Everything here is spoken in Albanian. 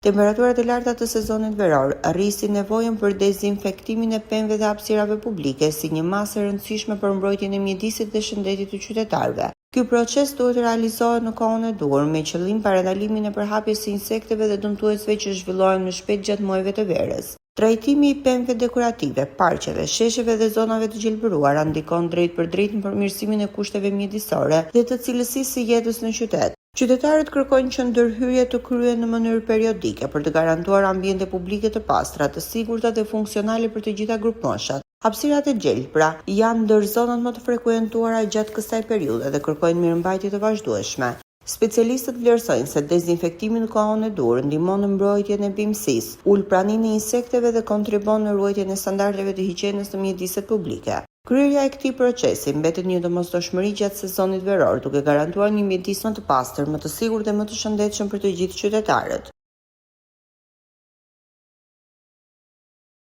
Temperaturat e larta të sezonit veror rrisin nevojën për dezinfektimin e pemëve dhe hapësirave publike si një masë e rëndësishme për mbrojtjen e mjedisit dhe shëndetit të qytetarëve. Ky proces duhet realizohet në kohën e duhur me qëllim parandalimin e përhapjes së insekteve dhe dëmtuesve që zhvillohen më shpejt gjatë muajve të verës. Trajtimi i pemëve dekorative, parqeve, shesheve dhe zonave të gjelbëruara ndikon drejt për drejt në përmirësimin e kushteve mjedisore dhe të cilësisë së jetës në qytet. Qytetarët kërkojnë që ndërhyrje të kryhen në mënyrë periodike për të garantuar ambiente publike të pastra, të sigurta dhe funksionale për të gjitha grupmoshat. Hapësirat e gjelbra janë ndër zonat më të frekuentuara gjatë kësaj periudhe dhe kërkojnë mirëmbajtje të vazhdueshme. Specialistët vlerësojnë se dezinfektimi në kohën e dur ndihmon në mbrojtjen e bimësisë, ul praninë e insekteve dhe kontribon në ruajtjen e standardeve të higjienës të mjedisit publike. Kryerja e këtij procesi mbetet një domosdoshmëri gjatë sezonit veror, duke garantuar një mjedis më të pastër, më të sigurt dhe më të shëndetshëm për të gjithë qytetarët.